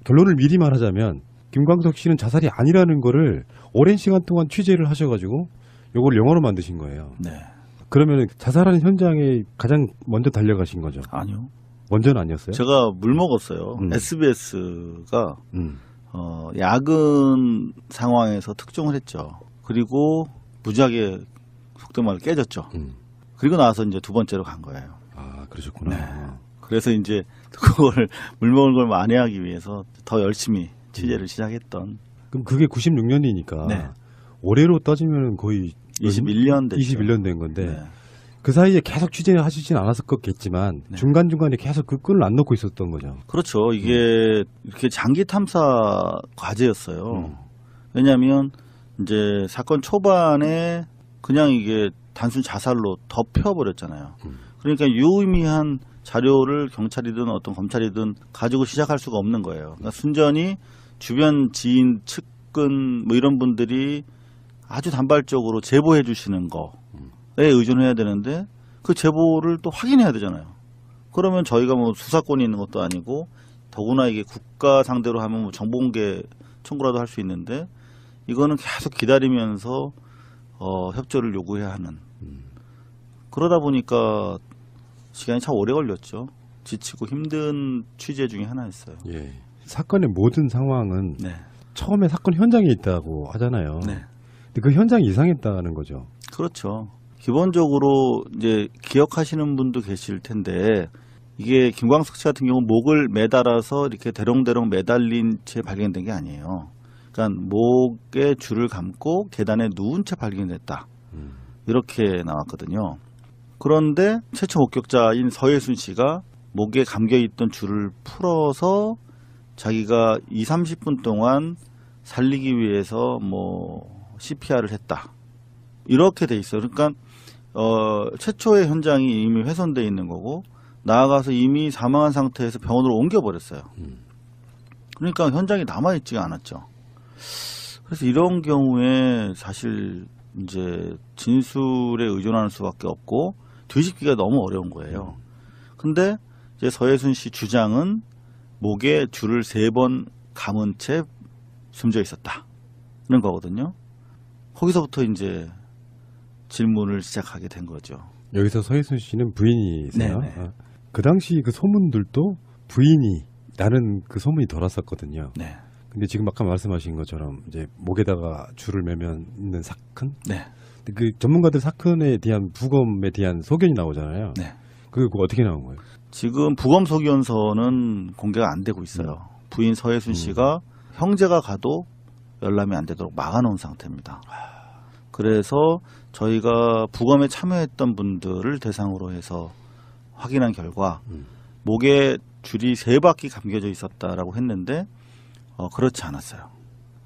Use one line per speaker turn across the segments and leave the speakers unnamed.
결론을 미리 말하자면 김광석 씨는 자살이 아니라는 거를 오랜 시간 동안 취재를 하셔가지고 요걸 영화로 만드신 거예요.
네.
그러면 자살하는 현장에 가장 먼저 달려가신 거죠?
아니요.
먼저는 아니었어요?
제가 물 먹었어요. SBS가 야근 상황에서 특종을 했죠. 그리고 무지하게 속된 말로 깨졌죠. 그리고 나서 이제 두 번째로 간 거예요.
아, 그러셨구나.
네. 그래서 이제 그걸 물 먹은 걸 만회하기 위해서 더 열심히 취재를 시작했던.
그럼 그게 96년이니까
네.
올해로 따지면 거의
21년 됐죠.
21년 된 건데
네.
그 사이에 계속 취재를 하시진 않았었겠지만
네.
중간중간에 계속 그 끈을 안 놓고 있었던 거죠.
그렇죠. 이게 이렇게 장기 탐사 과제였어요. 왜냐하면 이제 사건 초반에 그냥 이게 단순 자살로 덮여버렸잖아요. 그러니까 유의미한 자료를 경찰이든 어떤 검찰이든 가지고 시작할 수가 없는 거예요. 그러니까 순전히 주변 지인, 측근 뭐 이런 분들이 아주 단발적으로 제보해 주시는 거에 의존해야 되는데 그 제보를 또 확인해야 되잖아요. 그러면 저희가 뭐 수사권이 있는 것도 아니고 더구나 이게 국가 상대로 하면 뭐 정보공개 청구라도 할 수 있는데 이거는 계속 기다리면서 협조를 요구해야 하는. 그러다 보니까 시간이 참 오래 걸렸죠. 지치고 힘든 취재 중에 하나였어요.
예. 사건의 모든 상황은
네.
처음에 사건 현장에 있다고 하잖아요.
네.
근데 그 현장이 이상했다는 거죠.
그렇죠. 기본적으로 이제 기억하시는 분도 계실 텐데 이게 김광석 씨 같은 경우 목을 매달아서 이렇게 대롱대롱 매달린 채 발견된 게 아니에요. 그러니까 목에 줄을 감고 계단에 누운 채 발견됐다. 이렇게 나왔거든요. 그런데 최초 목격자인 서예순 씨가 목에 감겨있던 줄을 풀어서 자기가 20-30분 동안 살리기 위해서 뭐 CPR을 했다. 이렇게 돼 있어요. 그러니까 최초의 현장이 이미 훼손돼 있는 거고 나아가서 이미 사망한 상태에서 병원으로 옮겨버렸어요. 그러니까 현장이 남아있지가 않았죠. 그래서 이런 경우에 사실 이제 진술에 의존하는 수밖에 없고 뒤집기가 너무 어려운 거예요. 근데 이제 서예순 씨 주장은 목에 줄을 3번 감은 채 숨져 있었다는 거거든요. 거기서부터 이제 질문을 시작하게 된 거죠.
여기서 서예순 씨는 부인이세요?
네네.
아, 그 당시 그 소문들도 부인이 나는 그 소문이 돌았었거든요.
네.
근데 지금 아까 말씀하신 것처럼 이제 목에다가 줄을 매면 있는 사건?
네.
근데 그 전문가들 사건에 대한 부검에 대한 소견이 나오잖아요.
네.
그거 어떻게 나온 거예요?
지금 부검 소견서는 공개가 안 되고 있어요. 부인 서예순 씨가 형제가 가도 열람이 안 되도록 막아놓은 상태입니다. 그래서 저희가 부검에 참여했던 분들을 대상으로 해서 확인한 결과 목에 줄이 3바퀴 감겨져 있었다라고 했는데 그렇지 않았어요.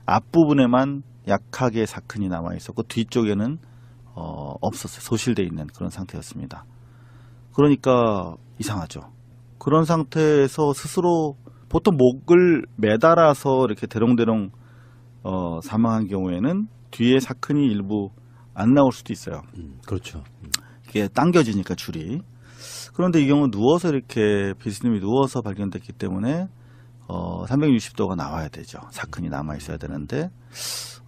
앞부분에만 약하게 사건이 남아 있었고 뒤쪽에는 없었어요. 소실돼 있는 그런 상태였습니다. 그러니까 이상하죠. 그런 상태에서 스스로 보통 목을 매달아서 이렇게 대롱대롱 사망한 경우에는 뒤에 사건이 일부 안 나올 수도 있어요.
그렇죠.
이게 당겨지니까 줄이. 그런데 이 경우 누워서 이렇게 비스님이 누워서 발견됐기 때문에 360도가 나와야 되죠. 사건이 남아 있어야 되는데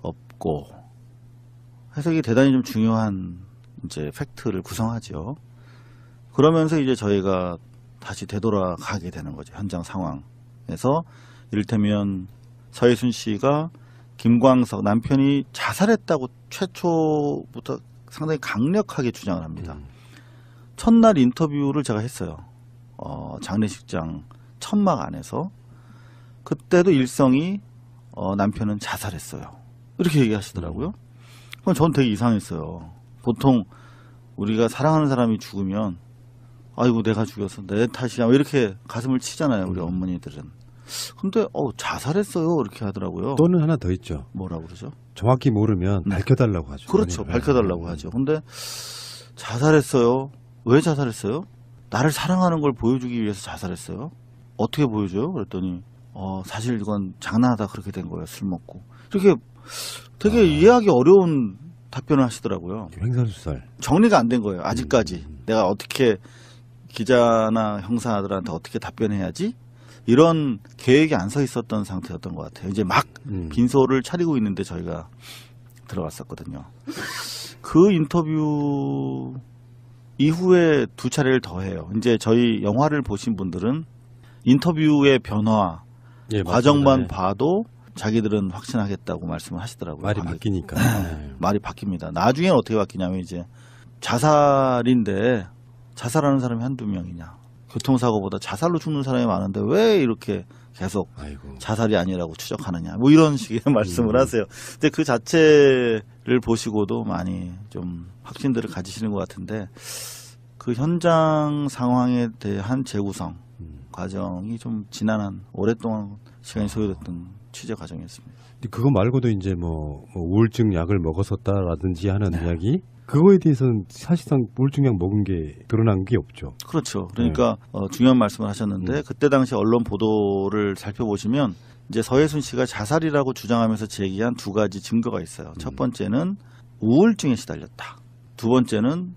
없고 해서 이게 대단히 좀 중요한 이제 팩트를 구성하죠. 그러면서 이제 저희가 다시 되돌아가게 되는 거죠. 현장 상황에서 이를테면 서예순 씨가 김광석 남편이 자살했다고 최초부터 상당히 강력하게 주장을 합니다. 첫날 인터뷰를 제가 했어요. 장례식장 천막 안에서. 그때도 일성이 남편은 자살했어요. 이렇게 얘기하시더라고요. 그럼 저는 되게 이상했어요. 보통 우리가 사랑하는 사람이 죽으면 아이고 내가 죽여서 내 탓이야 이렇게 가슴을 치잖아요. 우리 어머니들은. 근데 자살했어요 이렇게 하더라고요.
또는 하나 더 있죠.
뭐라고 그러죠?
정확히 모르면 밝혀달라고 하죠.
그렇죠. 밝혀달라고 하죠. 근데 자살했어요. 왜 자살했어요? 나를 사랑하는 걸 보여주기 위해서 자살했어요. 어떻게 보여줘요? 그랬더니 사실 이건 장난하다 그렇게 된 거예요. 술 먹고. 이렇게 되게 이해하기 어려운 답변을 하시더라고요.
횡설수설.
정리가 안 된 거예요. 아직까지. 내가 어떻게 기자나 형사들한테 어떻게 답변해야지 이런 계획이 안 서 있었던 상태였던 것 같아요. 이제 막 빈소를 차리고 있는데 저희가 들어갔었거든요. 그 인터뷰 이후에 2차례를 더 해요. 이제 저희 영화를 보신 분들은 인터뷰의 변화
예,
과정만
맞습니다.
봐도 자기들은 확신하겠다고 말씀을 하시더라고요.
말이
관객.
바뀌니까. 네.
말이 바뀝니다. 나중에는 어떻게 바뀌냐면 이제 자살인데 자살하는 사람이 한두 명이냐. 교통사고보다 자살로 죽는 사람이 많은데 왜 이렇게 계속
아이고.
자살이 아니라고 추적하느냐. 뭐 이런 식의 말씀을 하세요. 근데 그 자체를 보시고도 많이 좀 확신들을 가지시는 것 같은데 그 현장 상황에 대한 재구성 과정이 좀 지난한 오랫동안 시간이 소요됐던 취재 과정이었습니다.
근데 그거 말고도 이제 뭐 우울증 약을 먹었었다라든지 하는
네.
이야기 그거에 대해서는 사실상 우울증 약 먹은 게 드러난 게 없죠.
그렇죠. 그러니까 중요한 말씀을 하셨는데 그때 당시 언론 보도를 살펴보시면 이제 서예순 씨가 자살이라고 주장하면서 제기한 2가지 증거가 있어요. 첫 번째는 우울증에 시달렸다. 두 번째는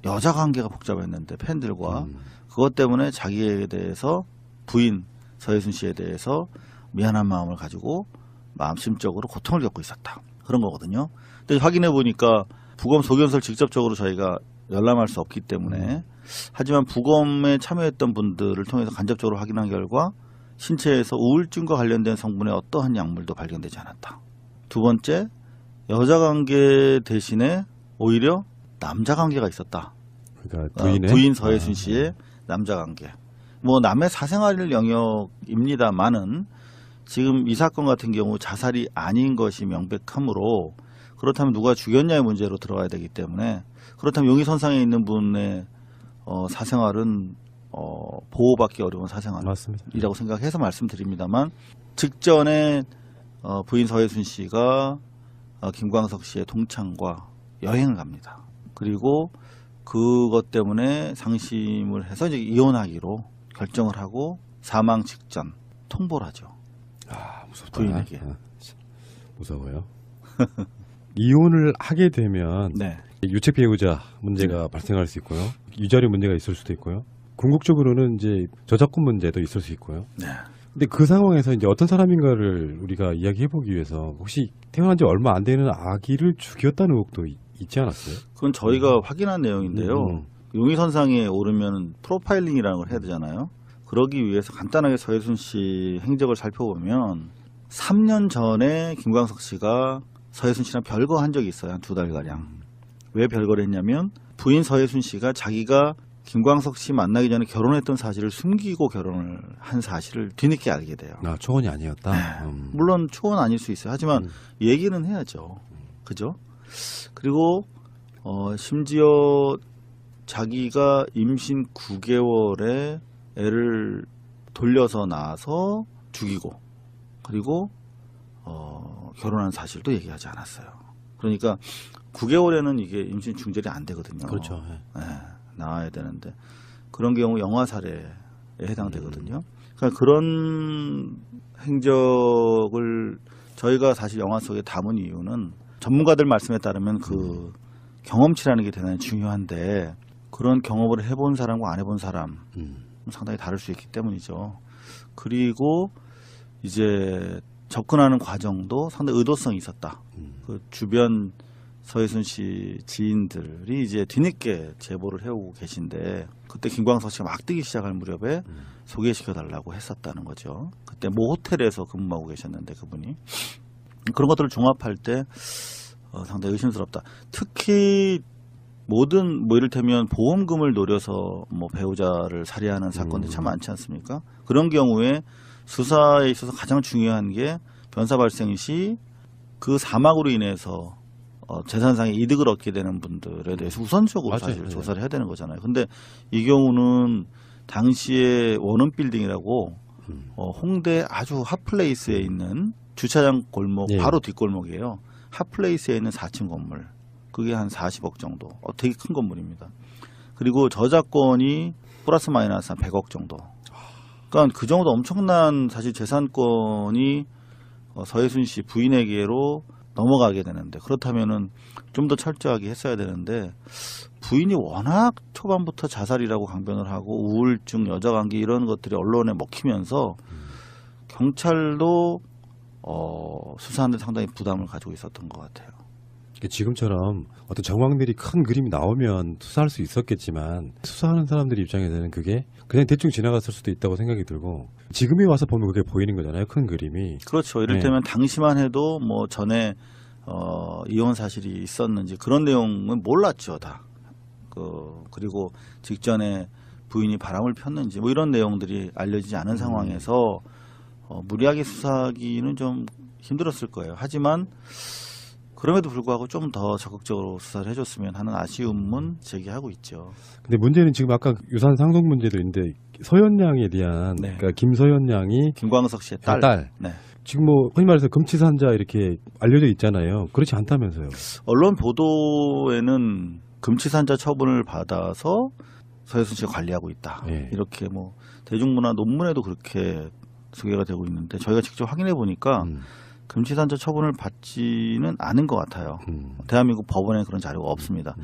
여자 관계가 복잡했는데 팬들과 그것 때문에 자기에 대해서 부인 서예순 씨에 대해서 미안한 마음을 가지고 마음심적으로 고통을 겪고 있었다. 그런 거거든요. 근데 확인해 보니까 부검 소견서를 직접적으로 저희가 열람할 수 없기 때문에 하지만 부검에 참여했던 분들을 통해서 간접적으로 확인한 결과 신체에서 우울증과 관련된 성분의 어떠한 약물도 발견되지 않았다. 두 번째, 여자 관계 대신에 오히려 남자 관계가 있었다.
그러니까 부인의
부인 서예순 씨의 남자 관계. 뭐 남의 사생활 영역입니다만은 지금 이 사건 같은 경우 자살이 아닌 것이 명백하므로 그렇다면 누가 죽였냐의 문제로 들어가야 되기 때문에 그렇다면 용의선상에 있는 분의 사생활은 보호받기 어려운 사생활이라고
맞습니다.
생각해서 말씀드립니다만 직전에 부인 서예순 씨가 김광석 씨의 동창과 여행을 갑니다. 그리고 그것 때문에 상심을 해서 이제 이혼하기로 결정을 하고 사망 직전 통보를 하죠.
아, 무섭다.
부인에게.
참 무서워요. 이혼을 하게 되면
네.
유책 배우자 문제가 발생할 수 있고요. 유자료 문제가 있을 수도 있고요. 궁극적으로는 이제 저작권 문제도 있을 수 있고요.
네.
근데 그 상황에서 이제 어떤 사람인가를 우리가 이야기해 보기 위해서 혹시 태어난 지 얼마 안 되는 아기를 죽였다는 의혹도 있지 않았어요?
그건 저희가 확인한 내용인데요.
음.
용의선상에 오르면 프로파일링이라는 걸 해야 되잖아요. 그러기 위해서 간단하게 서예순 씨 행적을 살펴보면 3년 전에 김광석 씨가 서예순 씨랑 별거 한 적이 있어요. 한 2달가량. 왜 별거를 했냐면 부인 서예순 씨가 자기가 김광석 씨 만나기 전에 결혼했던 사실을 숨기고 결혼을 한 사실을 뒤늦게 알게 돼요.
아, 초혼이 아니었다.
물론 초혼 아닐 수 있어요. 하지만 얘기는 해야죠. 그죠? 그리고 심지어 자기가 임신 9개월에 애를 돌려서 낳아서 죽이고 그리고 결혼한 사실도 얘기하지 않았어요. 그러니까 9개월에는 이게 임신 중절이 안 되거든요.
그렇죠.
네, 나와야 되는데 그런 경우 영아 살해에 해당되거든요. 그러니까 그런 행적을 저희가 사실 영화 속에 담은 이유는 전문가들 말씀에 따르면 그 경험치라는 게 대단히 중요한데 그런 경험을 해본 사람과 안 해본 사람 상당히 다를 수 있기 때문이죠. 그리고 이제 접근하는 과정도 상당히 의도성이 있었다. 그 주변 서예순 씨 지인들이 이제 뒤늦게 제보를 해오고 계신데 그때 김광석 씨가 막 뜨기 시작할 무렵에 소개시켜달라고 했었다는 거죠. 그때 모 호텔에서 근무하고 계셨는데 그분이 그런 것들을 종합할 때 상당히 의심스럽다. 특히 모든 뭐 이를테면 보험금을 노려서 뭐 배우자를 살해하는 사건들이 참 많지 않습니까? 그런 경우에 수사에 있어서 가장 중요한 게 변사 발생 시 그 사망으로 인해서 재산상의 이득을 얻게 되는 분들에 대해서 우선적으로
맞아요.
사실
네.
조사를 해야 되는 거잖아요. 근데 이 경우는 당시에 원음 빌딩이라고 홍대 아주 핫플레이스에 있는 주차장 골목
예.
바로 뒷골목이에요. 핫플레이스에 있는 4층 건물. 그게 한 40억 정도. 되게 큰 건물입니다. 그리고 저작권이 플러스 마이너스 한 100억 정도. 그러니까 그 정도 엄청난 사실 재산권이 서예순 씨 부인에게로 넘어가게 되는데, 그렇다면은 좀 더 철저하게 했어야 되는데, 부인이 워낙 초반부터 자살이라고 강변을 하고 우울증, 여자관계 이런 것들이 언론에 먹히면서 경찰도 수사하는 데 상당히 부담을 가지고 있었던 것 같아요.
지금처럼 어떤 정황들이 큰 그림이 나오면 수사할 수 있었겠지만 수사하는 사람들 입장에서는 그게 그냥 대충 지나갔을 수도 있다고 생각이 들고 지금에 와서 보면 그게 보이는 거잖아요. 큰 그림이.
그렇죠. 이를테면 당시만 해도 뭐 전에 이혼 사실이 있었는지 그런 내용은 몰랐죠, 다. 그리고 직전에 부인이 바람을 폈는지 뭐 이런 내용들이 알려지지 않은 상황에서 무리하게 수사하기는 좀 힘들었을 거예요. 하지만 그럼에도 불구하고 좀 더 적극적으로 수사를 해줬으면 하는 아쉬움은 제기하고 있죠.
근데 문제는 지금 아까 유산 상속 문제도 있는데 서현 양에 대한
네.
그러니까 김서현 양이
김광석 씨의 딸.
딸.
네.
지금 뭐 흔히 말해서 금치산자 이렇게 알려져 있잖아요. 그렇지 않다면서요.
언론 보도에는 금치산자 처분을 받아서 서혜순 씨가 관리하고 있다.
네.
이렇게 뭐 대중문화 논문에도 그렇게 소개가 되고 있는데 저희가 직접 확인해 보니까 금치산자 처분을 받지는 않은 것 같아요. 대한민국 법원에 그런 자료가 없습니다.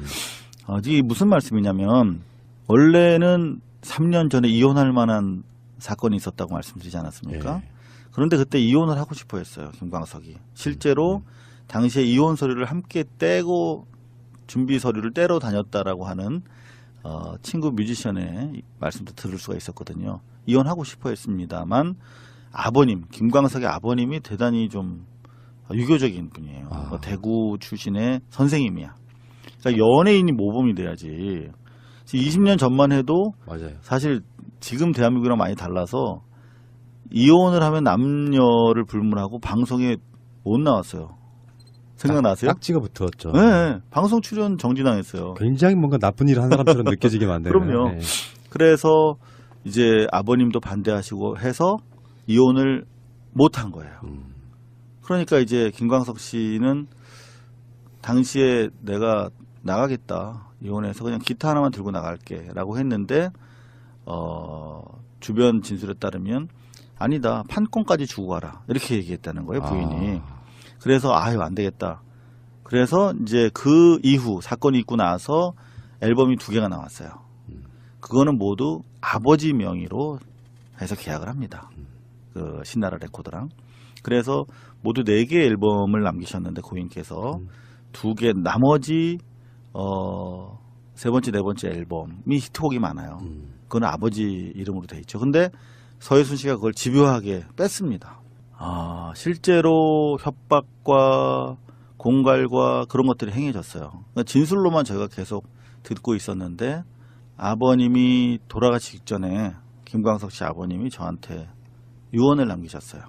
이게 무슨 말씀이냐면 원래는 3년 전에 이혼할 만한 사건이 있었다고 말씀드리지 않았습니까?
네.
그런데 그때 이혼을 하고 싶어 했어요. 김광석이. 실제로 당시에 이혼 서류를 함께 떼고 준비 서류를 떼러 다녔다라고 하는 친구 뮤지션의 말씀도 들을 수가 있었거든요. 이혼하고 싶어 했습니다만 아버님, 김광석의 아버님이 대단히 좀 유교적인 분이에요. 대구 출신의 선생님이야. 그러니까 연예인이 모범이 돼야지. 20년 전만 해도
맞아요.
사실 지금 대한민국이랑 많이 달라서 이혼을 하면 남녀를 불문하고 방송에 못 나왔어요. 생각나세요?
딱지가 붙었죠.
네, 방송 출연 정지당했어요.
굉장히 뭔가 나쁜 일을 한 사람처럼 느껴지게 만드는.
그럼요.
네.
그래서 이제 아버님도 반대하시고 해서 이혼을 못한 거예요. 그러니까 이제 김광석 씨는 당시에 내가 나가겠다. 이혼해서 그냥 기타 하나만 들고 나갈게 라고 했는데 주변 진술에 따르면 아니다. 판권까지 주고 가라. 이렇게 얘기했다는 거예요. 부인이. 그래서 아유 안 되겠다. 그래서 이제 그 이후 사건이 있고 나서 앨범이 2개가 나왔어요. 그거는 모두 아버지 명의로 해서 계약을 합니다. 그 신나라 레코드랑. 그래서 모두 4개 앨범을 남기셨는데 고인께서 2개 나머지 세 번째, 네 번째 앨범이 히트곡이 많아요. 그건 아버지 이름으로 돼 있죠. 근데 서혜순 씨가 그걸 집요하게 뺐습니다. 실제로 협박과 공갈과 그런 것들이 행해졌어요. 그러니까 진술로만 저희가 계속 듣고 있었는데 아버님이 돌아가시기 직전에 김광석 씨 아버님이 저한테 유언을 남기셨어요.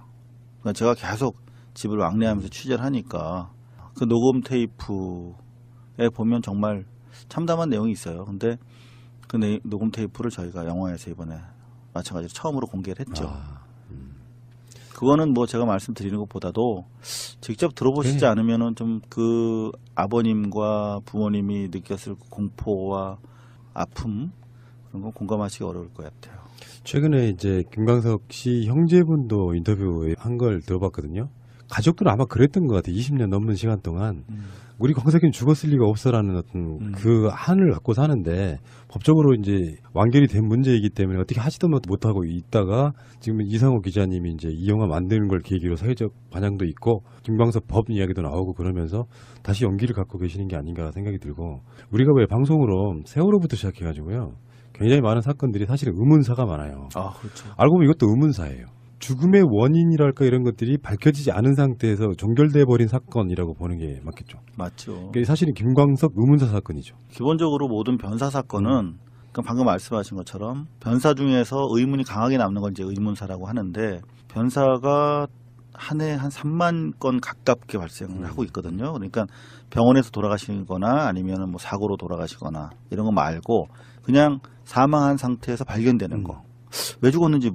그러니까 제가 계속 집을 왕래하면서 취재를 하니까 그 녹음 테이프에 보면 정말 참담한 내용이 있어요. 근데 그 녹음 테이프를 저희가 영화에서 이번에 마찬가지로 처음으로 공개를 했죠. 그거는 뭐 제가 말씀드리는 것보다도 직접 들어보시지 않으면은 좀 그 아버님과 부모님이 느꼈을 공포와 아픔 그런 건 공감하시기 어려울 것 같아요.
최근에 이제 김광석 씨 형제분도 인터뷰에 한 걸 들어봤거든요. 가족들은 아마 그랬던 것 같아요. 20년 넘는 시간 동안 우리 광석이는 죽었을 리가 없어라는 어떤 그 한을 갖고 사는데 법적으로 이제 완결이 된 문제이기 때문에 어떻게 하지도 못하고 있다가 지금 이상호 기자님이 이제 이 영화 만드는 걸 계기로 사회적 반향도 있고 김광석 법 이야기도 나오고 그러면서 다시 용기를 갖고 계시는 게 아닌가 생각이 들고 우리가 왜 방송으로 세월호부터 시작해가지고요. 굉장히 많은 사건들이 사실은 의문사가 많아요.
그렇죠.
알고 보면 이것도 의문사예요. 죽음의 원인이랄까 이런 것들이 밝혀지지 않은 상태에서 종결돼 버린 사건이라고 보는 게 맞겠죠.
맞죠.
그러니까 사실은 김광석 의문사 사건이죠.
기본적으로 모든 변사 사건은 그러니까 방금 말씀하신 것처럼 변사 중에서 의문이 강하게 남는 건 이제 의문사라고 하는데 변사가 한 해 한 3만 건 가깝게 발생을 하고 있거든요. 그러니까 병원에서 돌아가시거나 아니면 뭐 사고로 돌아가시거나 이런 거 말고 그냥 사망한 상태에서 발견되는 거. 왜 죽었는지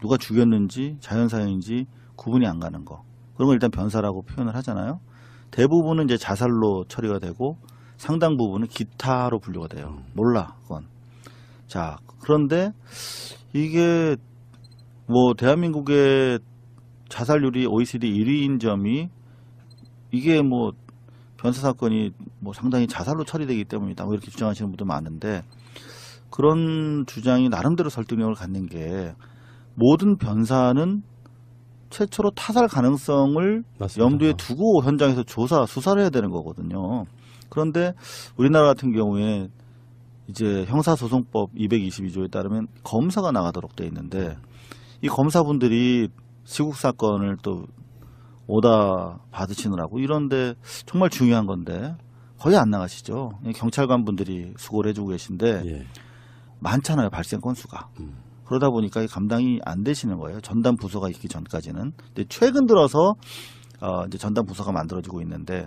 누가 죽였는지 자연사인지 구분이 안 가는 거. 그런 걸 일단 변사라고 표현을 하잖아요. 대부분은 이제 자살로 처리가 되고 상당 부분은 기타로 분류가 돼요. 몰라 그건. 자 그런데 이게 뭐 대한민국의 자살률이 OECD 1위인 점이 이게 뭐 변사 사건이 뭐 상당히 자살로 처리되기 때문이다. 뭐 이렇게 주장하시는 분도 많은데 그런 주장이 나름대로 설득력을 갖는 게 모든 변사는 최초로 타살 가능성을
맞습니다.
염두에 두고 현장에서 수사를 해야 되는 거거든요. 그런데 우리나라 같은 경우에 이제 형사소송법 222조에 따르면 검사가 나가도록 돼 있는데 이 검사분들이 시국 사건을 또 오다 받으시느라고 이런데 정말 중요한 건데 거의 안 나가시죠. 경찰관 분들이 수고를 해주고 계신데
예.
많잖아요, 발생 건수가. 그러다 보니까 감당이 안 되시는 거예요. 전담 부서가 있기 전까지는. 근데 최근 들어서 이제 전담 부서가 만들어지고 있는데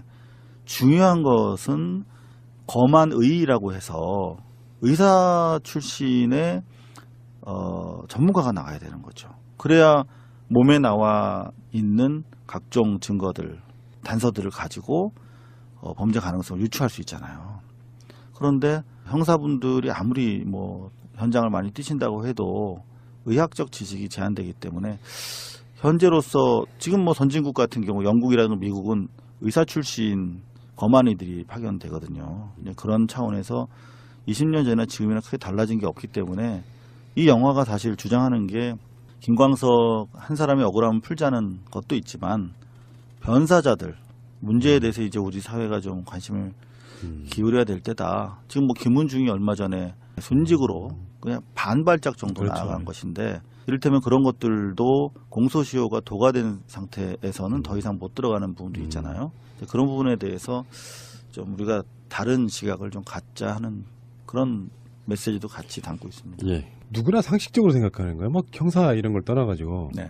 중요한 것은 검안의라고 해서 의사 출신의 전문가가 나가야 되는 거죠. 그래야 몸에 나와 있는 각종 증거들, 단서들을 가지고 범죄 가능성을 유추할 수 있잖아요. 그런데 형사분들이 아무리 뭐 현장을 많이 뛰신다고 해도 의학적 지식이 제한되기 때문에 현재로서 지금 뭐 선진국 같은 경우 영국이라든가 미국은 의사 출신 검안의들이 파견되거든요. 그런 차원에서 20년 전이나 지금이나 크게 달라진 게 없기 때문에 이 영화가 사실 주장하는 게 김광석 한 사람의 억울함을 풀자는 것도 있지만 변사자들 문제에 대해서 이제 우리 사회가 좀 관심을 기울여야 될 때다. 지금 뭐 김은중이 얼마 전에 순직으로 그냥 반발작 정도
그렇죠.
나아간 것인데 이를테면 그런 것들도 공소시효가 도과된 상태에서는 더 이상 못 들어가는 부분도 있잖아요. 그런 부분에 대해서 좀 우리가 다른 시각을 좀 갖자 하는 그런 메시지도 같이 담고 있습니다.
예. 누구나 상식적으로 생각하는 거예요. 막 형사 이런 걸 떠나가지고
네.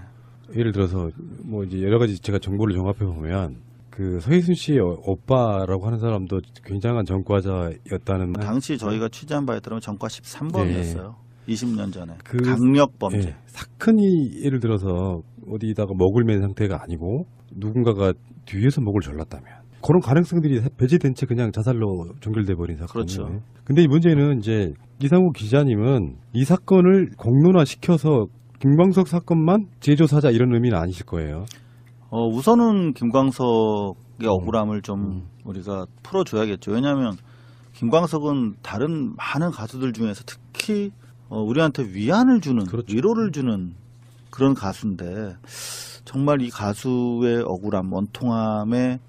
예를 들어서 뭐 이제 여러 가지 제가 정보를 종합해 보면 그 서희순 씨의 오빠라고 하는 사람도 굉장한 전과자였다는
당시 저희가 취재한 바에 따르면 전과 13범이었어요. 20년 전에
그-
강력 범죄.
예, 사건이 예를 들어서 어디다가 목을 맨 상태가 아니고 누군가가 뒤에서 목을 졸랐다면 그런 가능성들이 배제된 채 그냥 자살로 종결돼 버린 사건이에요.
그렇죠.
근데 이 문제는 이제 이상우 기자님은 이 사건을 공론화시켜서 김광석 사건만 재조사하자 이런 의미는 아니실 거예요.
우선은 김광석의 억울함을 좀 우리가 풀어줘야겠죠. 왜냐하면 김광석은 다른 많은 가수들 중에서 특히 우리한테 위안을 주는,
그렇죠.
위로를 주는 그런 가수인데 정말 이 가수의 억울함, 원통함에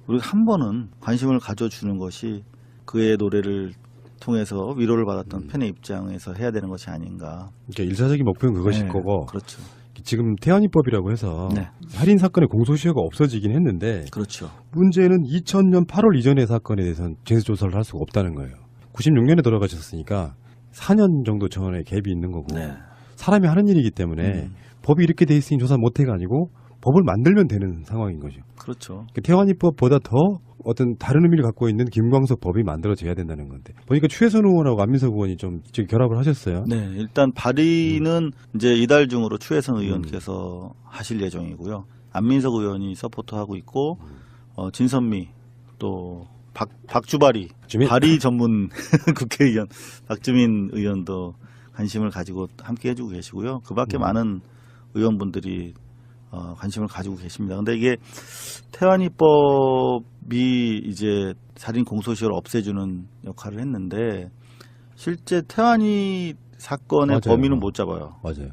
우리가 한 번은 관심을 가져주는 것이 그의 노래를 통해서 위로를 받았던 팬의 입장에서 해야 되는 것이 아닌가.
그러니까 일차적인 목표는 그것일
네,
거고
그렇죠.
지금 태안이법이라고 해서
네.
살인 사건의 공소시효가 없어지긴 했는데
그렇죠.
문제는 2000년 8월 이전의 사건에 대해서는 진술조사를 할 수가 없다는 거예요. 96년에 돌아가셨으니까 4년 정도 전에 갭이 있는 거고
네.
사람이 하는 일이기 때문에 법이 이렇게 돼 있으니 조사 못해가 아니고 법을 만들면 되는 상황인 거죠.
그렇죠.
태완이법보다 더 어떤 다른 의미를 갖고 있는 김광석 법이 만들어져야 된다는 건데 보니까 추혜선 의원하고 안민석 의원이 좀 결합을 하셨어요.
네, 일단 발의는 이제 이달 중으로 추혜선 의원께서 하실 예정이고요. 안민석 의원이 서포트하고 있고 진선미 또 박주발이
박주민?
발의 전문 국회의원 박주민 의원도 관심을 가지고 함께 해주고 계시고요. 그밖에 많은 의원분들이 관심을 가지고 계십니다. 근데 이게 태완이법이 이제 살인 공소시효를 없애주는 역할을 했는데 실제 태완이 사건의
맞아요.
범인은 못 잡아요.
맞아요.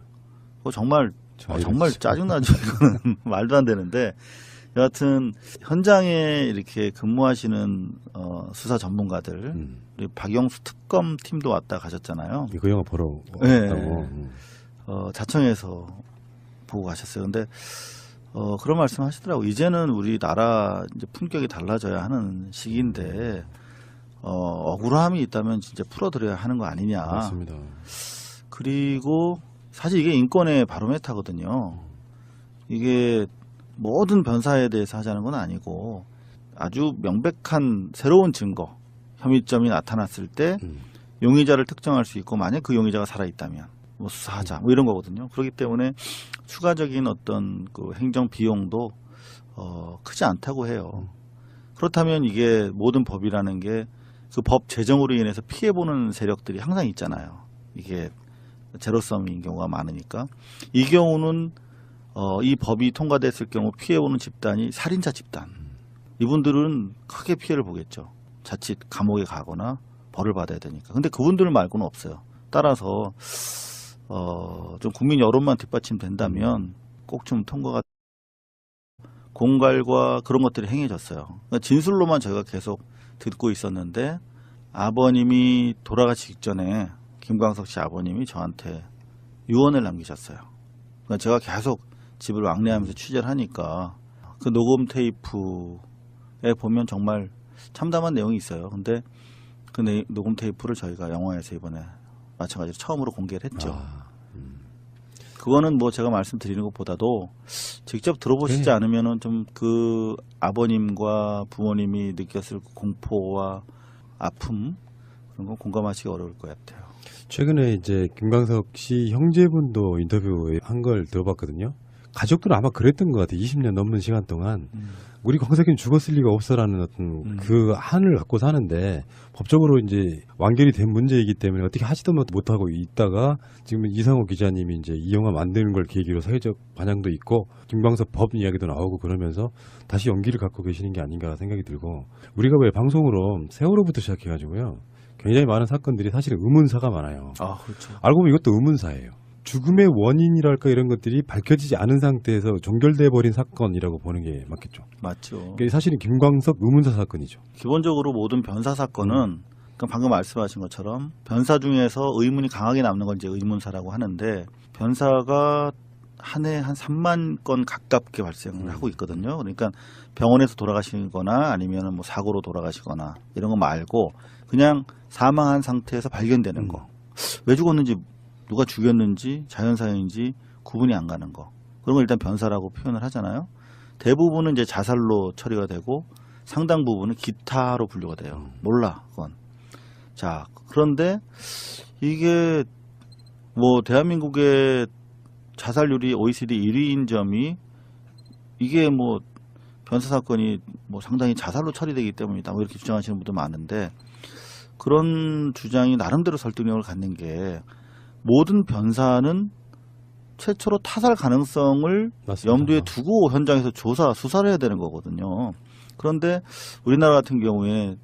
그거 정말 정말
진짜.
짜증나죠. 이거는 말도 안 되는데 여하튼 현장에 이렇게 근무하시는 수사 전문가들 우리 박영수 특검 팀도 왔다 가셨잖아요.
그 영화 보러
네.
왔다고.
자청에서 보고 가셨어요. 근데 그런 말씀 하시더라고. 이제는 우리나라 이제 품격이 달라져야 하는 시기인데 억울함이 있다면 진짜 풀어드려야 하는 거 아니냐.
맞습니다.
그리고 사실 이게 인권의 바로메타거든요. 이게 모든 변사에 대해서 하자는 건 아니고 아주 명백한 새로운 증거, 혐의점이 나타났을 때 용의자를 특정할 수 있고 만약 그 용의자가 살아있다면 뭐 수사하자 뭐 이런 거거든요. 그렇기 때문에 추가적인 어떤 그 행정 비용도 크지 않다고 해요. 그렇다면 이게 모든 법이라는 게 그 법 제정으로 인해서 피해보는 세력들이 항상 있잖아요. 이게 제로섬인 경우가 많으니까 이 경우는 이 법이 통과됐을 경우 피해보는 집단이 살인자 집단 이분들은 크게 피해를 보겠죠. 자칫 감옥에 가거나 벌을 받아야 되니까. 근데 그분들 말고는 없어요. 따라서 좀 국민 여론만 뒷받침된다면 꼭 좀 통과가 공갈과 그런 것들이 행해졌어요. 그러니까 진술로만 저희가 계속 듣고 있었는데 아버님이 돌아가시기 직전에 김광석 씨 아버님이 저한테 유언을 남기셨어요. 그러니까 제가 계속 집을 왕래하면서 취재를 하니까 그 녹음 테이프에 보면 정말 참담한 내용이 있어요. 근데 그 녹음 테이프를 저희가 영화에서 이번에 마찬가지로 처음으로 공개를 했죠. 그거는 뭐 제가 말씀드리는 것보다도 직접 들어보시지 않으면은 좀 그 아버님과 부모님이 느꼈을 공포와 아픔 그런 건 공감하시기 어려울 것 같아요.
최근에 이제 김광석 씨 형제분도 인터뷰 한 걸 들어봤거든요. 가족들은 아마 그랬던 것 같아요. 20년 넘는 시간 동안 우리 광석이는 죽었을 리가 없어라는 어떤 그 한을 갖고 사는데 법적으로 이제 완결이 된 문제이기 때문에 어떻게 하지도 못하고 있다가 지금 이상호 기자님이 이제 이 영화 만드는 걸 계기로 사회적 반향도 있고 김광석 법 이야기도 나오고 그러면서 다시 용기를 갖고 계시는 게 아닌가 생각이 들고 우리가 왜 방송으로 세월호부터 시작해가지고요. 굉장히 많은 사건들이 사실은 의문사가 많아요.
아, 그렇죠.
알고 보면 이것도 의문사예요. 죽음의 원인이랄까 이런 것들이 밝혀지지 않은 상태에서 종결돼 버린 사건이라고 보는 게 맞겠죠.
맞죠.
그러니까 사실은 김광석 의문사 사건이죠.
기본적으로 모든 변사 사건은 그러니까 방금 말씀하신 것처럼 변사 중에서 의문이 강하게 남는 건 이제 의문사라고 하는데 변사가 한 해 한 3만 건 가깝게 발생을 하고 있거든요. 그러니까 병원에서 돌아가시거나 아니면 뭐 사고로 돌아가시거나 이런 거 말고 그냥 사망한 상태에서 발견되는 거. 왜 죽었는지 누가 죽였는지 자연사형인지 구분이 안 가는 거. 그런 걸 일단 변사라고 표현을 하잖아요. 대부분은 이제 자살로 처리가 되고 상당 부분은 기타로 분류가 돼요. 몰라 그건. 자, 그런데 이게 뭐 대한민국의 자살률이 OECD 1위인 점이 이게 뭐 변사 사건이 뭐 상당히 자살로 처리되기 때문이다. 뭐 이렇게 주장하시는 분도 많은데 그런 주장이 나름대로 설득력을 갖는 게 모든 변사는 최초로 타살 가능성을
맞습니다.
염두에 두고 현장에서 수사를 해야 되는 거거든요. 그런데 우리나라 같은 경우에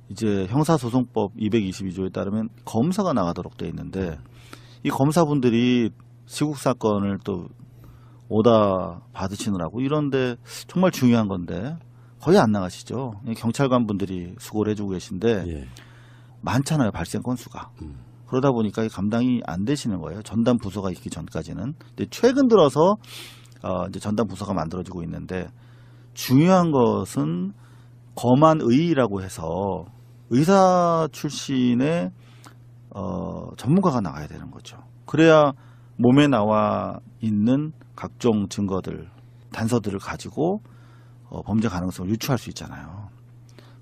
이제 형사소송법 222조에 따르면 검사가 나가도록 돼 있는데 이 검사분들이 시국 사건을 또 오다 받으시느라고 이런데 정말 중요한 건데 거의 안 나가시죠. 경찰관 분들이 수고를 해주고 계신데
예.
많잖아요. 발생 건수가. 그러다 보니까 감당이 안 되시는 거예요. 전담 부서가 있기 전까지는. 근데 최근 들어서 이제 전담 부서가 만들어지고 있는데 중요한 것은 검안의라고 해서 의사 출신의 전문가가 나가야 되는 거죠. 그래야 몸에 나와 있는 각종 증거들, 단서들을 가지고 범죄 가능성을 유추할 수 있잖아요.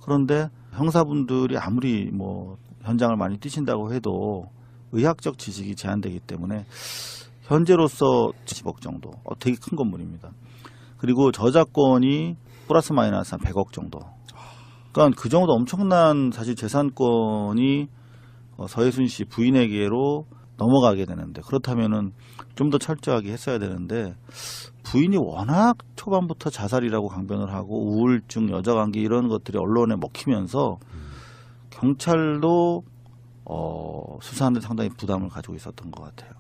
그런데 형사분들이 아무리 뭐 현장을 많이 뛰신다고 해도 의학적 지식이 제한되기 때문에 현재로서 10억 정도, 되게 큰 건물입니다. 그리고 저작권이 플러스 마이너스 한 100억 정도. 그러니까 그 정도 엄청난 사실 재산권이 서예순 씨 부인에게로 넘어가게 되는데 그렇다면은 좀 더 철저하게 했어야 되는데 부인이 워낙 초반부터 자살이라고 강변을 하고 우울증, 여자관계 이런 것들이 언론에 먹히면서 경찰도 수사하는 데 상당히 부담을 가지고 있었던 것 같아요.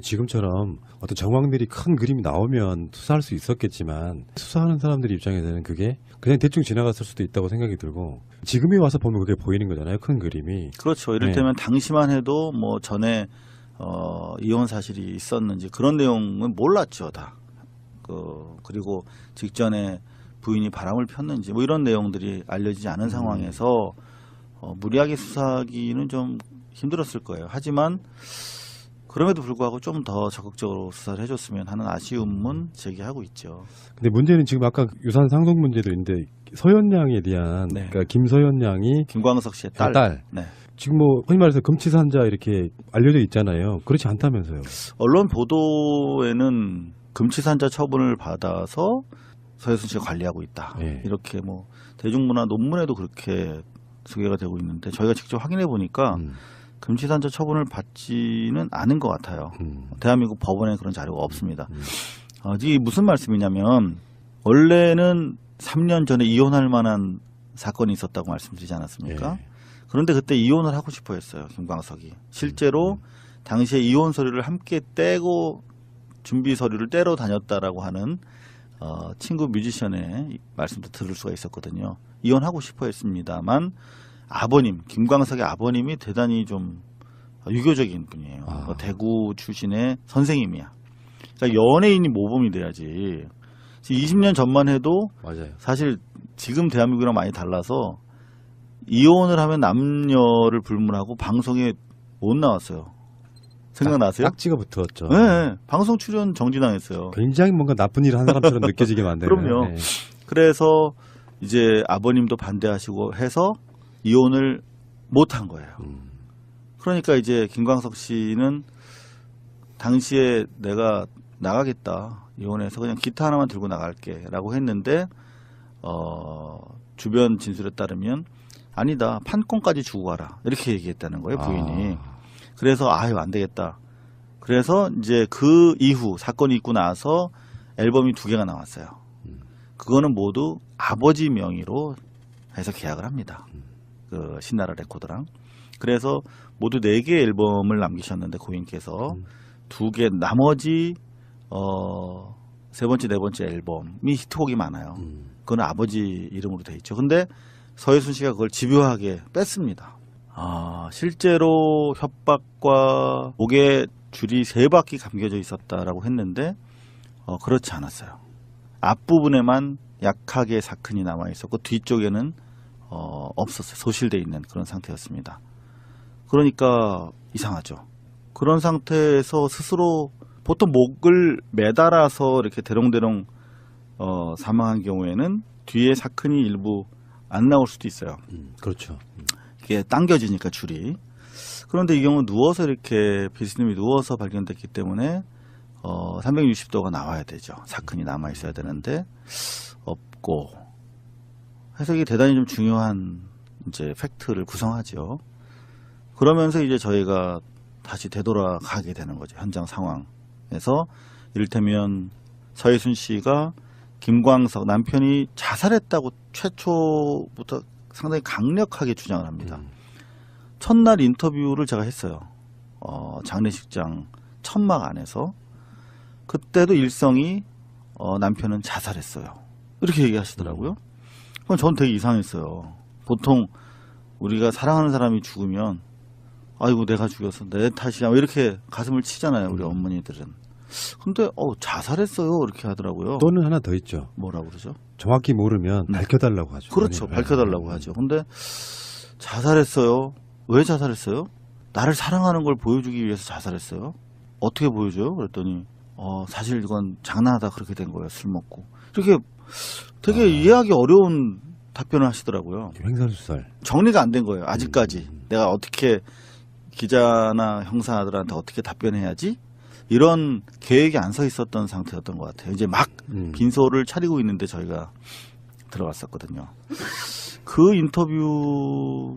지금처럼 어떤 정황들이 큰 그림이 나오면 수사할 수 있었겠지만 수사하는 사람들 입장에서는 그게 그냥 대충 지나갔을 수도 있다고 생각이 들고 지금에 와서 보면 그게 보이는 거잖아요. 큰 그림이.
그렇죠. 이를테면 당시만 해도 뭐 전에 이혼 사실이 있었는지 그런 내용은 몰랐죠. 다. 그리고 직전에 부인이 바람을 폈는지 뭐 이런 내용들이 알려지지 않은 상황에서 무리하게 수사하기는 좀 힘들었을 거예요. 하지만 그럼에도 불구하고 좀 더 적극적으로 수사를 해줬으면 하는 아쉬움은 제기하고 있죠.
근데 문제는 지금 아까 유산 상속 문제도 있는데 서현 양에 대한
네.
그러니까 김서현 양이
김광석 씨의 딸.
네. 지금 뭐 흔히 말해서 금치산자 이렇게 알려져 있잖아요. 그렇지 않다면서요.
언론 보도에는 금치산자 처분을 받아서 서혜순 씨가 관리하고 있다.
네.
이렇게 뭐 대중문화 논문에도 그렇게 소개가 되고 있는데 저희가 직접 확인해 보니까 금치산자 처분을 받지는 않은 것 같아요. 대한민국 법원에 그런 자료가 없습니다. 이게 무슨 말씀이냐면 원래는 3년 전에 이혼할 만한 사건이 있었다고 말씀드리지 않았습니까?
예.
그런데 그때 이혼을 하고 싶어 했어요. 김광석이. 실제로 당시에 이혼 서류를 함께 떼고 준비 서류를 떼러 다녔다라고 하는 친구 뮤지션의 말씀도 들을 수가 있었거든요. 이혼하고 싶어 했습니다만 아버님, 김광석의 아버님이 대단히 좀 유교적인 분이에요. 대구 출신의 선생님이야. 그러니까 연예인이 모범이 돼야지. 20년 전만 해도
맞아요.
사실 지금 대한민국이랑 많이 달라서 이혼을 하면 남녀를 불문하고 방송에 못 나왔어요. 생각나세요?
딱지가 붙었죠.
네, 방송 출연 정지당했어요.
굉장히 뭔가 나쁜 일을 한 사람처럼 느껴지게 만드는.
그럼요.
네.
그래서 이제 아버님도 반대하시고 해서 이혼을 못한 거예요. 그러니까 이제 김광석 씨는 당시에 내가 나가겠다. 이혼해서 그냥 기타 하나만 들고 나갈게 라고 했는데 주변 진술에 따르면 아니다. 판권까지 주고 가라. 이렇게 얘기했다는 거예요. 부인이. 그래서 아유 안 되겠다. 그래서 이제 그 이후 사건이 있고 나서 앨범이 2개가 나왔어요. 그거는 모두 아버지 명의로 해서 계약을 합니다. 그 신나라 레코드랑. 그래서 모두 4개 앨범을 남기셨는데 고인께서 2개 나머지 세 번째, 네 번째 앨범이 히트곡이 많아요. 그건 아버지 이름으로 돼 있죠. 근데 서예순 씨가 그걸 집요하게 뺐습니다. 실제로 협박과 목에 줄이 3바퀴 감겨져 있었다라고 했는데 그렇지 않았어요. 앞부분에만 약하게 사큰이 남아 있었고 뒤쪽에는 없었어요. 소실돼 있는 그런 상태였습니다. 그러니까 이상하죠. 그런 상태에서 스스로 보통 목을 매달아서 이렇게 대롱대롱 사망한 경우에는 뒤에 사큰이 일부 안 나올 수도 있어요.
그렇죠.
이게 당겨지니까 줄이. 그런데 이 경우 누워서 이렇게 비스님이 누워서 발견됐기 때문에 360도가 나와야 되죠. 사큰이 남아 있어야 되는데 없고 해서 이게 대단히 좀 중요한 이제 팩트를 구성하죠. 그러면서 이제 저희가 다시 되돌아가게 되는 거죠. 현장 상황에서 이를테면 서예순 씨가 김광석 남편이 자살했다고 최초부터 상당히 강력하게 주장을 합니다. 첫날 인터뷰를 제가 했어요. 장례식장 천막 안에서. 그때도 일성이 남편은 자살했어요. 이렇게 얘기하시더라고요. 그건 전 되게 이상했어요. 보통 우리가 사랑하는 사람이 죽으면 아이고 내가 죽여서 내 탓이야 이렇게 가슴을 치잖아요. 우리 어머니들은. 근데 자살했어요 이렇게 하더라고요.
또는 하나 더 있죠.
뭐라고 그러죠?
정확히 모르면 밝혀달라고 하죠.
그렇죠. 밝혀달라고 하죠. 근데 자살했어요. 왜 자살했어요? 나를 사랑하는 걸 보여주기 위해서 자살했어요. 어떻게 보여줘요? 그랬더니 사실 이건 장난하다 그렇게 된 거예요. 술 먹고. 이렇게 되게 이해하기 어려운 답변을 하시더라고요.
횡설수설.
정리가 안 된 거예요. 아직까지. 내가 어떻게 기자나 형사들한테 어떻게 답변해야지? 이런 계획이 안 서 있었던 상태였던 것 같아요. 이제 막 빈소를 차리고 있는데 저희가 들어갔었거든요. 그 인터뷰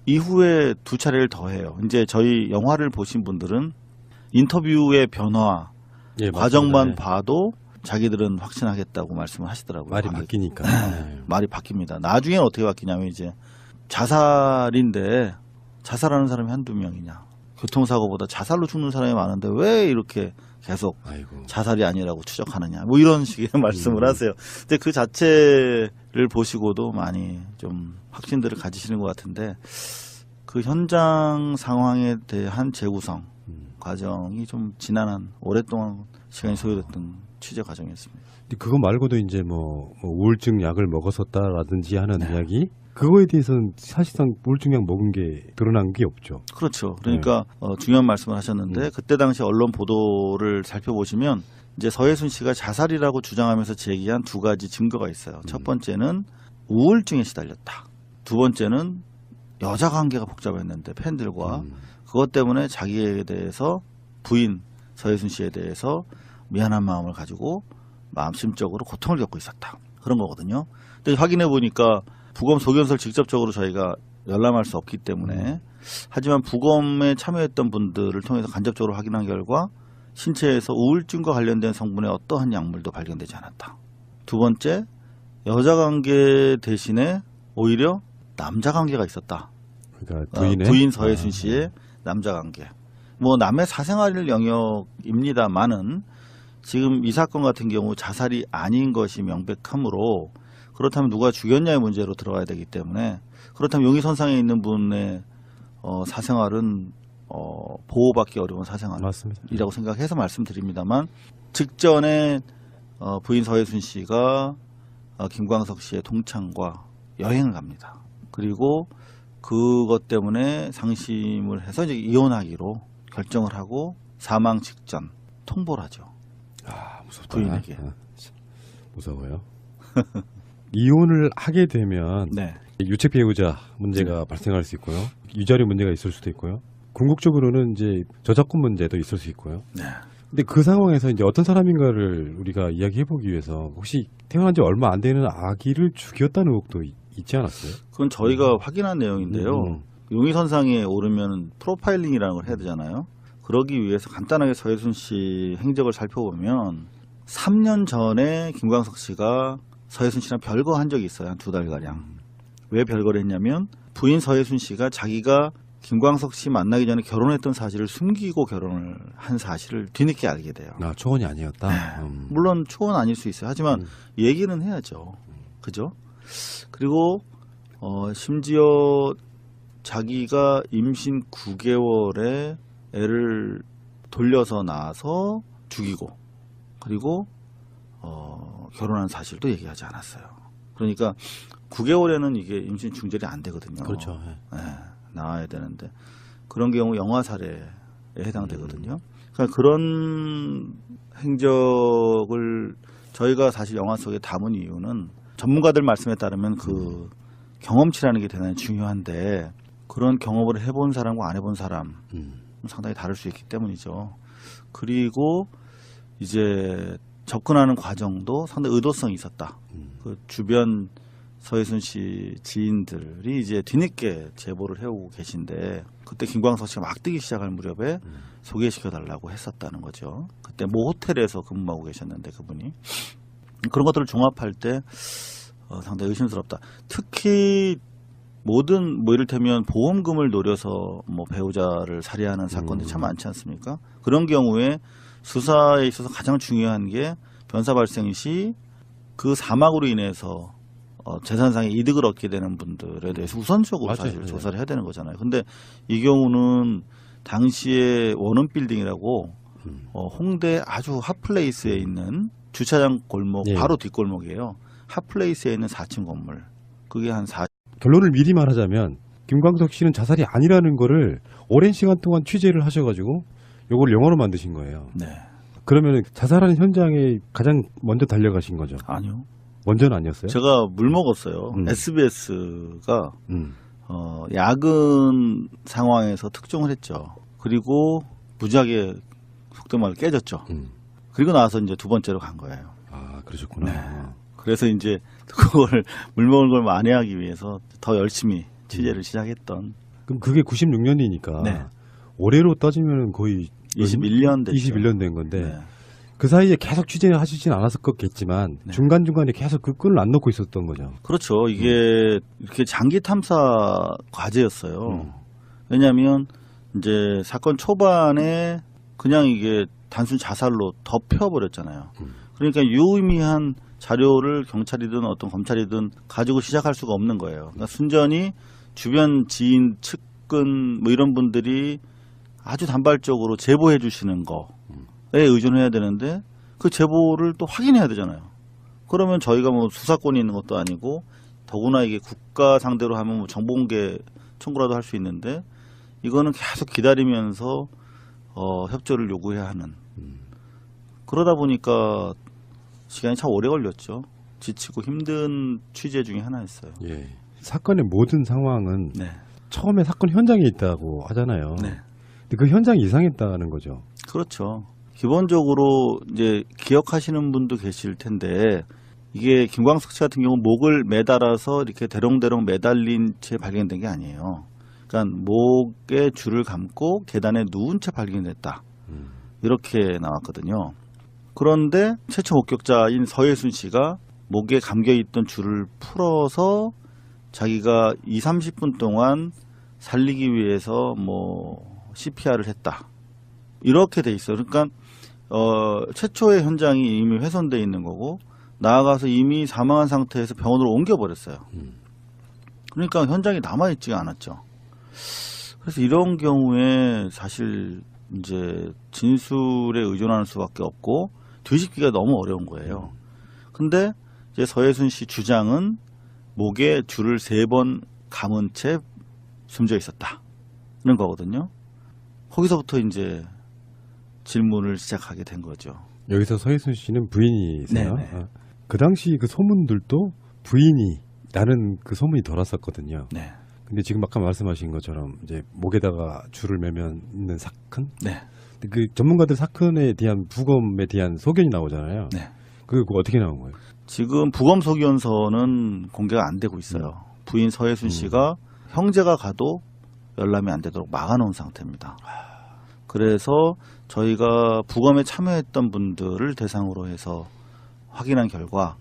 이후에 2차례를 더 해요. 이제 저희 영화를 보신 분들은 인터뷰의 변화 과정만 봐도 자기들은 확신하겠다고 말씀을 하시더라고요.
말이 바뀌니까.
말이 바뀝니다. 나중에는 어떻게 바뀌냐면 이제 자살인데 자살하는 사람이 한두 명이냐. 교통사고보다 자살로 죽는 사람이 많은데 왜 이렇게 계속 자살이 아니라고 추적하느냐. 뭐 이런 식의 말씀을 하세요. 근데 그 자체를 보시고도 많이 좀 확신들을 가지시는 것 같은데 그 현장 상황에 대한 재구성 과정이 좀 지난한 오랫동안 시간이 소요됐던 취재 과정이었습니다.
그거 말고도 이제 뭐 우울증 약을 먹었었다라든지 하는 이야기 그거에 대해서는 사실상 우울증 약 먹은 게 드러난 게 없죠.
그렇죠. 그러니까 중요한 말씀을 하셨는데 그때 당시 언론 보도를 살펴보시면 이제 서예순 씨가 자살이라고 주장하면서 제기한 2가지 증거가 있어요. 첫 번째는 우울증에 시달렸다. 2번째는 여자 관계가 복잡했는데 팬들과 그것 때문에 자기에 대해서 부인 서예순 씨에 대해서 미안한 마음을 가지고 마음심적으로 고통을 겪고 있었다. 그런 거거든요. 근데 확인해 보니까 부검 소견서를 직접적으로 저희가 열람할 수 없기 때문에 하지만 부검에 참여했던 분들을 통해서 간접적으로 확인한 결과 신체에서 우울증과 관련된 성분의 어떠한 약물도 발견되지 않았다. 2번째, 여자 관계 대신에 오히려 남자 관계가 있었다.
그러니까 부인의
부인 서예순 씨의 남자 관계. 뭐 남의 사생활 영역입니다만은 지금 이 사건 같은 경우 자살이 아닌 것이 명백하므로 그렇다면 누가 죽였냐의 문제로 들어가야 되기 때문에 그렇다면 용의선상에 있는 분의 사생활은 보호받기 어려운 사생활이라고
맞습니다.
생각해서 말씀드립니다만 직전에 부인 서예순 씨가 김광석 씨의 동창과 여행을 갑니다. 그리고 그것 때문에 상심을 해서 이제 이혼하기로 결정을 하고 사망 직전 통보를 하죠.
아, 무섭다.
부인에게.
참 무서워요. 이혼을 하게 되면
네.
유책 배우자 문제가 발생할 수 있고요. 유자료 문제가 있을 수도 있고요. 궁극적으로는 이제 저작권 문제도 있을 수 있고요.
네.
근데 그 상황에서 이제 어떤 사람인가를 우리가 이야기해 보기 위해서 혹시 태어난 지 얼마 안 되는 아기를 죽였다는 의혹도 있지 않았어요?
그건 저희가 확인한 내용인데요.
음.
용의선상에 오르면 프로파일링이라는 걸 해야 되잖아요. 그러기 위해서 간단하게 서예순 씨 행적을 살펴보면 3년 전에 김광석 씨가 서예순 씨랑 별거 한 적이 있어요. 한 2달가량. 왜 별거를 했냐면 부인 서예순 씨가 자기가 김광석 씨 만나기 전에 결혼했던 사실을 숨기고 결혼을 한 사실을 뒤늦게 알게 돼요.
아, 초혼이 아니었다.
물론 초혼 아닐 수 있어요. 하지만 얘기는 해야죠. 그죠? 그리고 심지어 자기가 임신 9개월에 애를 돌려서 낳아서 죽이고 그리고 결혼한 사실도 얘기하지 않았어요. 그러니까 9개월에는 이게 임신 중절이 안 되거든요.
그렇죠.
네, 나와야 되는데 그런 경우 영아살해에 해당되거든요. 그러니까 그런 행적을 저희가 사실 영화 속에 담은 이유는 전문가들 말씀에 따르면 그 경험치라는 게 대단히 중요한데 그런 경험을 해본 사람과 안 해본 사람 상당히 다를 수 있기 때문이죠. 그리고 이제 접근하는 과정도 상당히 의도성이 있었다. 그 주변 서예순 씨 지인들이 이제 뒤늦게 제보를 해오고 계신데 그때 김광석 씨가 막 뜨기 시작할 무렵에 소개시켜달라고 했었다는 거죠. 그때 모 호텔에서 근무하고 계셨는데 그분이 그런 것들을 종합할 때 상당히 의심스럽다. 특히 모든 뭐 이를테면 보험금을 노려서 뭐 배우자를 살해하는 사건들이 참 많지 않습니까? 그런 경우에 수사에 있어서 가장 중요한 게 변사 발생 시 그 사망으로 인해서 재산상의 이득을 얻게 되는 분들에 대해서 우선적으로
맞아요.
사실
네.
조사를 해야 되는 거잖아요. 근데 이 경우는 당시에 원음 빌딩이라고 홍대 아주 핫플레이스에 있는 주차장 골목
예.
바로 뒷골목이에요. 핫플레이스에 있는 4층 건물. 그게 한 4.
결론을 미리 말하자면 김광석 씨는 자살이 아니라는 거를 오랜 시간 동안 취재를 하셔가지고 요걸 영화로 만드신 거예요.
네.
그러면 자살하는 현장에 가장 먼저 달려가신 거죠.
아니요.
먼저는 아니었어요?
제가 물 먹었어요.
음.
SBS가 야근 상황에서 특종을 했죠. 그리고 무지하게 속된 말로 깨졌죠. 그리고 나서 이제 두 번째로 간 거예요.
아, 그러셨구나.
네. 그래서 이제 그걸 물 먹은 걸 만회하기 위해서 더 열심히 취재를 시작했던.
그럼 그게 96년이니까
네.
올해로 따지면 거의
21년 됐죠.
21년 된 건데
네.
그 사이에 계속 취재를 하시진 않았었겠지만
네.
중간중간에 계속 그 끈을 안 놓고 있었던 거죠.
그렇죠. 이게 이렇게 장기 탐사 과제였어요. 왜냐하면 이제 사건 초반에 그냥 이게 단순 자살로 덮여버렸잖아요. 그러니까 유의미한 자료를 경찰이든 어떤 검찰이든 가지고 시작할 수가 없는 거예요. 그러니까 순전히 주변 지인, 측근 뭐 이런 분들이 아주 단발적으로 제보해 주시는 거에 의존해야 되는데 그 제보를 또 확인해야 되잖아요. 그러면 저희가 뭐 수사권이 있는 것도 아니고 더구나 이게 국가 상대로 하면 뭐 정보공개 청구라도 할 수 있는데 이거는 계속 기다리면서 협조를 요구해야 하는 그러다 보니까 시간이 참 오래 걸렸죠. 지치고 힘든 취재 중에 하나였어요.
예. 사건의 모든 상황은
네.
처음에 사건 현장에 있다고 하잖아요.
네.
근데 그 현장이 이상했다는 거죠.
그렇죠. 기본적으로 이제 기억하시는 분도 계실 텐데 이게 김광석 씨 같은 경우 목을 매달아서 이렇게 대롱대롱 매달린 채 발견된 게 아니에요. 그러니까 목에 줄을 감고 계단에 누운 채 발견됐다. 이렇게 나왔거든요. 그런데 최초 목격자인 서예순 씨가 목에 감겨 있던 줄을 풀어서 자기가 30분 동안 살리기 위해서 뭐 CPR을 했다. 이렇게 돼 있어요. 그러니까 최초의 현장이 이미 훼손돼 있는 거고 나아가서 이미 사망한 상태에서 병원으로 옮겨버렸어요. 그러니까 현장이 남아있지가 않았죠. 그래서 이런 경우에 사실 이제 진술에 의존하는 수밖에 없고 뒤집기가 너무 어려운 거예요. 근데 이제 서예순 씨 주장은 목에 줄을 3번 감은 채 숨져 있었다는 거거든요. 거기서부터 이제 질문을 시작하게 된 거죠.
여기서 서예순 씨는 부인이세요?
네네.
아, 그 당시 그 소문들도 부인이라는 그 소문이 돌았었거든요.
네.
근데 지금 아까 말씀하신 것처럼 이제 목에다가 줄을 매면 있는 사건?
네.
근데 그 전문가들 사건에 대한 부검에 대한 소견이 나오잖아요.
네.
그거 어떻게 나온 거예요?
지금 부검 소견서는 공개가 안 되고 있어요. 부인 서예순 씨가 형제가 가도 열람이 안 되도록 막아놓은 상태입니다. 그래서 저희가 부검에 참여했던 분들을 대상으로 해서 확인한 결과